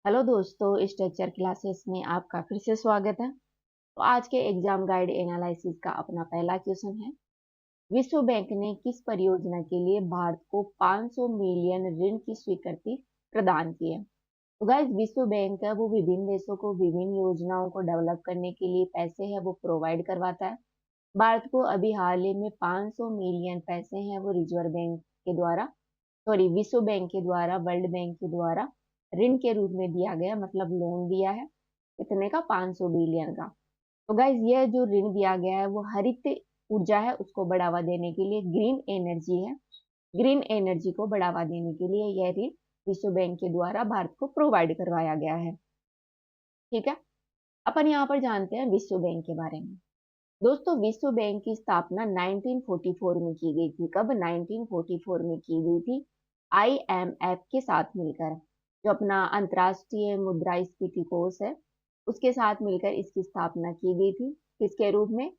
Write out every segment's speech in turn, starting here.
Hello दोस्तों, structure classes में आपका फिर से स्वागत है। तो आज के एग्जाम गाइड एनालिसिस का अपना पहला क्वेश्चन है। विश्व बैंक ने किस परियोजना के लिए भारत को 500 मिलियन ऋण की स्वीकृति प्रदान की है? तो गाइस, विश्व बैंक है वो विभिन्न देशों को विभिन्न योजनाओं को डेवलप करने के लिए पैसे है वो प्रोवाइड करवाता है। भारत को अभी हाल ही में 500 मिलियन पैसे हैं वो रिजर्व बैंक के द्वारा, सॉरी, विश्व बैंक के द्वारा, वर्ल्ड बैंक के द्वारा ऋण के रूप में दिया गया, मतलब लोन दिया है। कितने का? 500 बिलियन का। तो गाइज, यह जो ऋण दिया गया है वो हरित ऊर्जा है उसको बढ़ावा देने के लिए, ग्रीन एनर्जी है, ग्रीन एनर्जी को बढ़ावा देने के लिए यह ऋण विश्व बैंक के द्वारा भारत को प्रोवाइड करवाया गया है। ठीक है, अपन यहाँ पर जानते हैं विश्व बैंक के बारे में। दोस्तों, विश्व बैंक की स्थापना 1944 में की गई थी। कब? 1944 में की गई थी, आईएमएफ के साथ मिलकर। जो अपना अंतर्राष्ट्रीय मुद्रास्फीति कोष है उसके साथ मिलकर इसकी स्थापना की गई थी। किसके रूप में?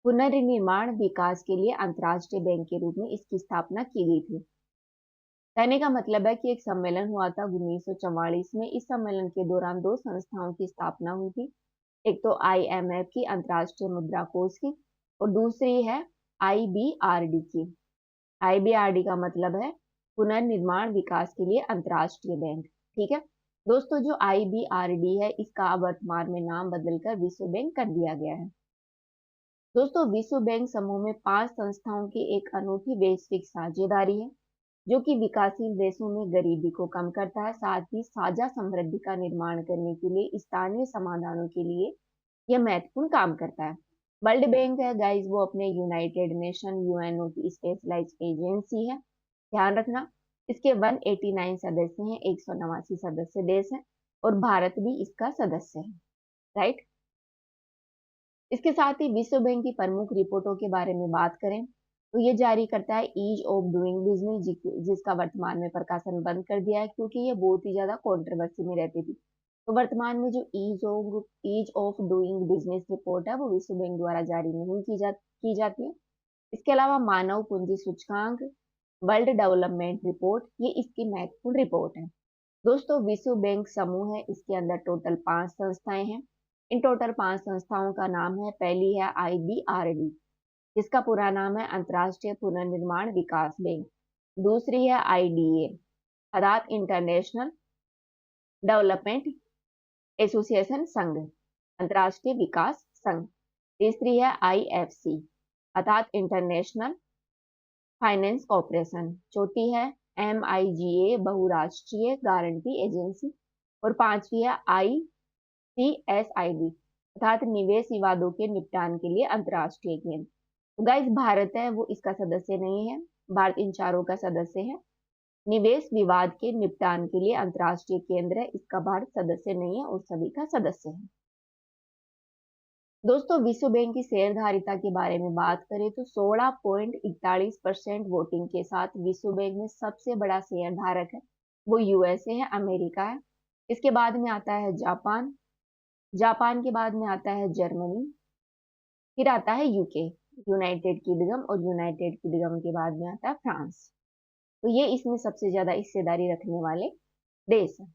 पुनर्निर्माण विकास के लिए अंतर्राष्ट्रीय बैंक के रूप में इसकी स्थापना की गई थी। कहने का मतलब है कि एक सम्मेलन हुआ था 1944 में। इस सम्मेलन के दौरान दो संस्थाओं की स्थापना हुई थी। एक तो आईएमएफ की, अंतर्राष्ट्रीय मुद्रा कोष की, और दूसरी है आईबीआरडी की। आईबीआरडी का मतलब है पुनर्निर्माण विकास के लिए अंतर्राष्ट्रीय बैंक। ठीक है दोस्तों, जो आईबीआरडी है इसका वर्तमान में नाम बदलकर विश्व बैंक कर दिया गया है। दोस्तों, विश्व बैंक समूह में 5 संस्थाओं की एक अनूठी वैश्विक साझेदारी है जो कि विकासशील देशों में गरीबी को कम करता है, साथ ही साझा समृद्धि का निर्माण करने के लिए स्थानीय समाधानों के लिए यह महत्वपूर्ण काम करता है। वर्ल्ड बैंक है गाइस, वो अपने यूनाइटेड नेशन यूएनओ की स्पेशलाइज्ड एजेंसी है। ध्यान रखना, इसके 189 सदस्य हैं, 189 सदस्य देश हैं, और भारत भी इसका सदस्य है। राइट। इसके साथ ही विश्व बैंक की प्रमुख रिपोर्टों के बारे में बात करें तो ये जारी करता है ईज ऑफ डूइंग बिजनेस, जिसका वर्तमान में प्रकाशन बंद कर दिया है क्योंकि ये बहुत ही ज्यादा कंट्रोवर्सी में रहती थी। तो वर्तमान में जो ease of doing business report है वो विश्व बैंक द्वारा जारी नहीं की जाती है। इसके अलावा मानव पूंजी सूचकांक, वर्ल्ड डेवलपमेंट रिपोर्ट, ये इसकी महत्वपूर्ण रिपोर्ट है। दोस्तों, विश्व बैंक समूह है, इसके अंदर टोटल 5 संस्थाएं हैं। इन टोटल 5 संस्थाओं का नाम है, पहली है आईबीआरडी, जिसका पूरा नाम है अंतर्राष्ट्रीय पुनर्निर्माण विकास बैंक। दूसरी है आईडीए, अर्थात इंटरनेशनल डेवलपमेंट एसोसिएशन संघ, अंतर्राष्ट्रीय विकास संघ। तीसरी है आईएफसी, अर्थात इंटरनेशनल फाइनेंस कॉर्पोरेशन। चौथी है एमआईजीए, बहुराष्ट्रीय गारंटी एजेंसी। और पांचवी है आईसीएसआईडी, अर्थात निवेश विवादों के निपटान के लिए अंतर्राष्ट्रीय केंद्र। तो गाइस, भारत है वो इसका सदस्य नहीं है। भारत इन चारों का सदस्य है। निवेश विवाद के निपटान के लिए अंतर्राष्ट्रीय केंद्र है, इसका भारत सदस्य नहीं है और सभी का सदस्य है। दोस्तों, विश्व बैंक की शेयरधारिता के बारे में बात करें तो 16.41% वोटिंग के साथ विश्व बैंक में सबसे बड़ा शेयरधारक है वो यूएसए है, अमेरिका है। इसके बाद में आता है जापान, जापान के बाद में आता है जर्मनी, फिर आता है यूके, यूनाइटेड किंगडम, और यूनाइटेड किंगडम के बाद में आता है फ्रांस। तो ये इसमें सबसे ज्यादा हिस्सेदारी रखने वाले देश हैं।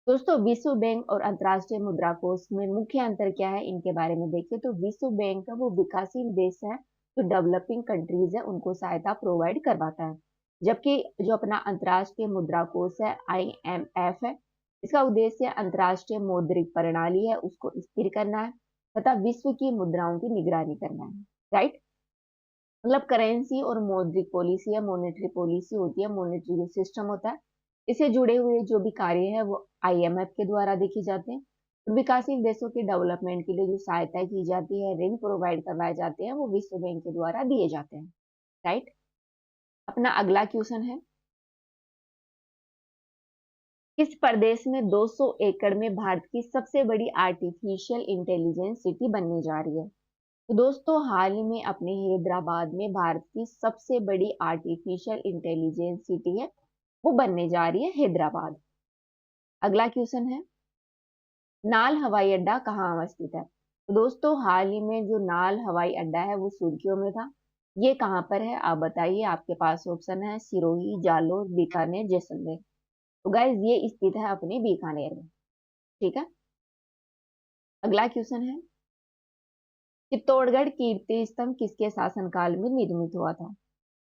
दोस्तों, विश्व बैंक और अंतर्राष्ट्रीय मुद्रा कोष में मुख्य अंतर क्या है इनके बारे में देखिए तो विश्व बैंक का वो विकासशील देश है जो डेवलपिंग कंट्रीज है उनको सहायता प्रोवाइड करवाता है, जबकि जो अपना अंतर्राष्ट्रीय मुद्रा कोष है आईएमएफ है, इसका उद्देश्य अंतर्राष्ट्रीय मौद्रिक प्रणाली है उसको स्थिर करना है तथा विश्व की मुद्राओं की निगरानी करना है। राइट। मतलब करेंसी और मौद्रिक पॉलिसी या मॉनेटरी पॉलिसी होती है, मॉनेटरी जो सिस्टम होता है, इससे जुड़े हुए जो भी कार्य है वो आईएमएफ के द्वारा देखे जाते हैं। तो विकासशील देशों के डेवलपमेंट के लिए जो सहायता की जाती है, ऋण प्रोवाइड करवाए जाते हैं, वो विश्व बैंक के द्वारा दिए जाते हैं। राइट। अपना अगला क्वेश्चन है, किस प्रदेश में 200 एकड़ में भारत की सबसे बड़ी आर्टिफिशियल इंटेलिजेंस सिटी बनने जा रही है? तो दोस्तों, हाल ही में अपने हैदराबाद में भारत की सबसे बड़ी आर्टिफिशियल इंटेलिजेंस सिटी है वो बनने जा रही है हैदराबाद। अगला क्वेश्चन है, नाल हवाई अड्डा कहाँ अवस्थित है? तो दोस्तों, हाल ही में जो नाल हवाई अड्डा है वो सुर्खियों में था। ये कहाँ पर है आप बताइए। आपके पास ऑप्शन है सिरोही, जालोर, बीकानेर, जैसलमेर। तो गाइज ये स्थित है अपने बीकानेर में। ठीक है, अगला क्वेश्चन है, चित्तौड़गढ़ कीर्ति स्तंभ किसके शासनकाल में निर्मित हुआ था?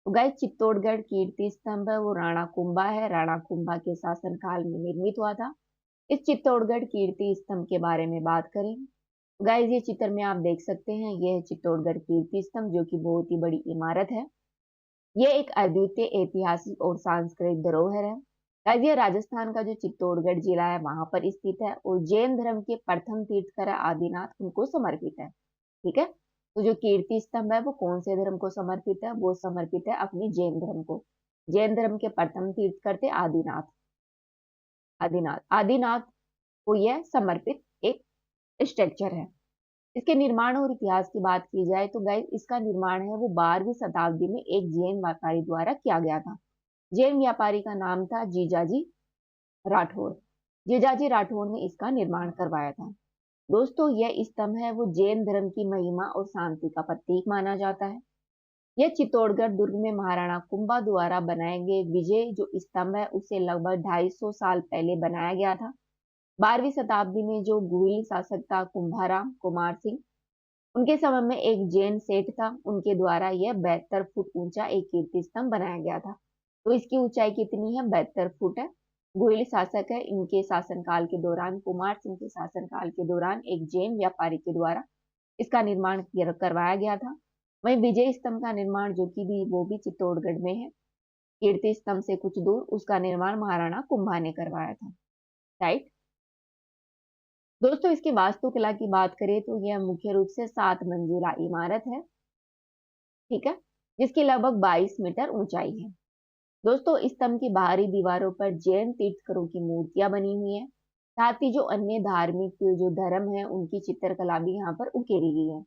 तो गाइस चित्तौड़गढ़ कीर्ति स्तंभ है वो राणा कुंभा है, राणा कुंभा के शासनकाल में निर्मित हुआ था। इस चित्तौड़गढ़ कीर्ति स्तंभ के बारे में बात करें, गाइस ये चित्र में आप देख सकते हैं, यह है चित्तौड़गढ़ कीर्ति स्तंभ जो कि बहुत ही बड़ी इमारत है। ये एक अद्वितीय ऐतिहासिक और सांस्कृतिक धरोहर है। गाइस ये राजस्थान का जो चित्तौड़गढ़ जिला है वहां पर स्थित है और जैन धर्म के प्रथम तीर्थंकर आदिनाथ उनको समर्पित है। ठीक है, तो जो कीर्ति स्तंभ है वो कौन से धर्म को समर्पित है? वो समर्पित है अपनी जैन धर्म को। जैन धर्म के प्रथम तीर्थंकर थे आदिनाथ। आदिनाथ आदिनाथ को यह समर्पित एक स्ट्रक्चर है। इसके निर्माण और इतिहास की बात की जाए तो गाइस इसका निर्माण है वो 12वीं शताब्दी में एक जैन व्यापारी द्वारा किया गया था। जैन व्यापारी का नाम था जीजाजी राठौर। जीजाजी राठौर ने इसका निर्माण करवाया था। दोस्तों यह स्तंभ है वो जैन धर्म की महिमा और शांति का प्रतीक माना जाता है। यह चित्तौड़गढ़ दुर्ग में महाराणा कुंभा द्वारा बनाए गए विजय जो स्तंभ है उसे लगभग 250 साल पहले बनाया गया था। 12वीं शताब्दी में जो गुहिल शासक था कुंभाराम कुमार सिंह, उनके समय में एक जैन सेठ था, उनके द्वारा यह 72 फुट ऊंचा एक कीर्ति स्तंभ बनाया गया था। तो इसकी ऊंचाई कितनी है? 72 फुट है। गुहिल शासक है, इनके शासनकाल के दौरान, कुमार सिंह के शासनकाल के दौरान एक जैन व्यापारी के द्वारा इसका निर्माण करवाया गया था। वहीं विजय स्तंभ का निर्माण जो कि भी वो भी चित्तौड़गढ़ में है, कीर्ति स्तंभ से कुछ दूर, उसका निर्माण महाराणा कुंभा ने करवाया था। राइट दोस्तों, इसकी वास्तुकला की बात करें तो यह मुख्य रूप से 7 मंजिला इमारत है। ठीक है, जिसकी लगभग 22 मीटर ऊंचाई है। दोस्तों स्तंभ की बाहरी दीवारों पर जैन तीर्थंकरों की मूर्तियां बनी हुई है, साथ ही जो अन्य धार्मिक जो धर्म है उनकी चित्रकला भी यहाँ पर उकेरी गई है।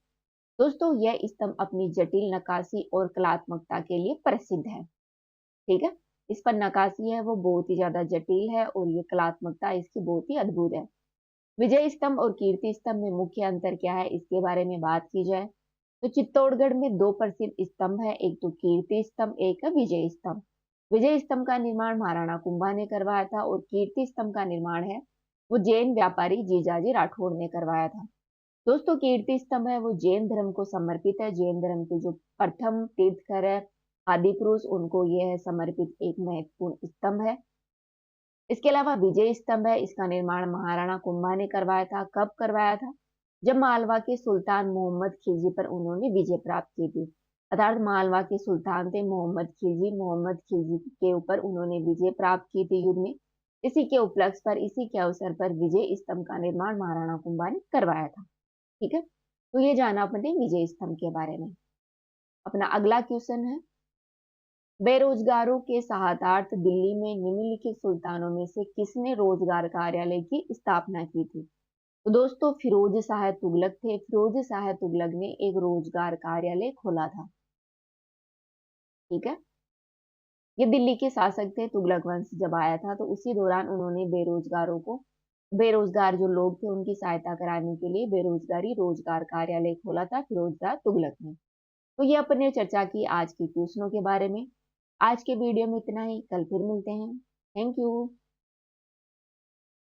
दोस्तों यह स्तंभ अपनी जटिल नक्काशी और कलात्मकता के लिए प्रसिद्ध है। ठीक है, इस पर नक्काशी है वो बहुत ही ज्यादा जटिल है और ये कलात्मकता इसकी बहुत ही अद्भुत है। विजय स्तंभ और कीर्ति स्तंभ में मुख्य अंतर क्या है इसके बारे में बात की जाए तो चित्तौड़गढ़ में 2 प्रसिद्ध स्तंभ है, एक तो कीर्ति स्तंभ, एक है विजय स्तंभ। विजय स्तंभ का निर्माण महाराणा कुंभा ने करवाया था और कीर्ति स्तंभ का निर्माण है वो जैन व्यापारी जीजाजी राठौर ने करवाया था। दोस्तों कीर्ति स्तंभ है वो जैन धर्म को समर्पित है। जैन धर्म के जो प्रथम तीर्थंकर है आदि पुरुष, उनको यह समर्पित एक महत्वपूर्ण स्तंभ है। इसके अलावा विजय स्तंभ है, इसका निर्माण महाराणा कुंभा ने करवाया था। कब करवाया था? जब मालवा के सुल्तान मोहम्मद खिलजी पर उन्होंने विजय प्राप्त की थी। अर्थात मालवा के सुल्तान थे मोहम्मद खिलजी के ऊपर उन्होंने विजय प्राप्त की थी युद्ध में। इसी के उपलक्ष्य पर, इसी के अवसर पर विजय स्तंभ का निर्माण महाराणा कुंभा ने करवाया था। ठीक है, तो ये जाना अपने विजय स्तंभ के बारे में। अपना अगला क्वेश्चन है, बेरोजगारों के सहायतार्थ दिल्ली में निम्नलिखित सुल्तानों में से किसने रोजगार कार्यालय की स्थापना की थी? तो दोस्तों फिरोज शाह तुगलक थे। फिरोज शाह तुगलक ने एक रोजगार कार्यालय खोला था। ठीक है, ये दिल्ली के शासक थे। तुगलक वंश जब आया था तो उसी दौरान उन्होंने बेरोजगारों को, बेरोजगार जो लोग थे उनकी सहायता कराने के लिए बेरोजगारी रोजगार कार्यालय खोला था फिरोज शाह तुगलक ने। तो ये अपने चर्चा की आज की क्वेश्चनों के बारे में। आज के वीडियो में इतना ही, कल फिर मिलते हैं। Thank you.